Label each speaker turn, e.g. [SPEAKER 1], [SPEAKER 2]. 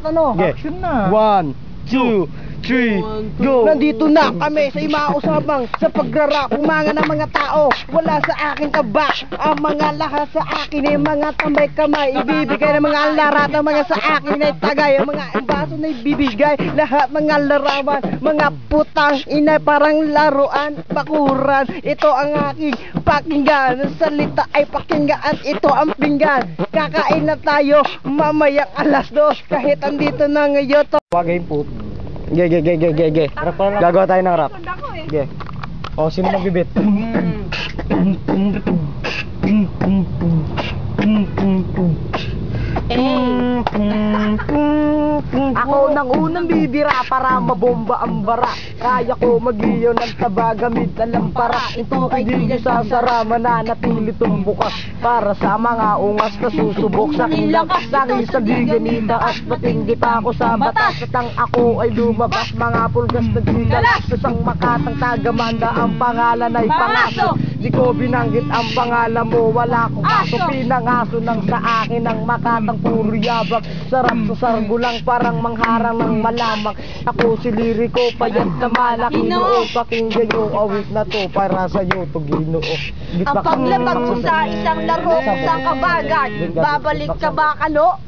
[SPEAKER 1] at ano.
[SPEAKER 2] Okay.
[SPEAKER 1] Action na.
[SPEAKER 2] 1, 2, 3, go! Nandito na kami sa imausapang sa pagrarap. Umanga ng mga tao, wala sa akin kaba. Ang mga lahat sa akin ay mga tambay kamay. Ibibigay ng mga larat, ang mga sa akin ay tagay. Ang mga baso na ibibigay, lahat mga larawan. Mga putang ina parang laruan, bakuran. Ito ang aking pakinggan, salita ay pakinggan at ito ang pinggan. Kakain na tayo mamayang alas 2 kahit andito na ngayon to. Wagay po. Ge. Gagawa tayo ng rap. Ge. O, sino magbibit? Ako nang unang bibira para mabomba ang bara. Kaya ko mag-iyo ng taba gamit na lampara. Ito ay di sasara, mananatili itong bukas. Para sa mga ungas na susubok sa kilakas. Lagi sa diganita at matinggit ako sa batas. At ang ako ay lumabas, mga pulgas na gigalas. Isang makatang tagamanda, ang pangalan ay Pangaso. Di ko binanggit ang pangalan mo, wala ko kaso. Pinangaso ng sa akin ang makatang puro yabang. Sarap sa sargo lang, parang mangharang ng malamang. Ako si liriko, payat na malaki noo. Pakinggan nyo, awit na to para sa'yo to Ginoo.
[SPEAKER 3] Ang paglabag mo sa isang laro, isang kabagay, babalik ka ba kano?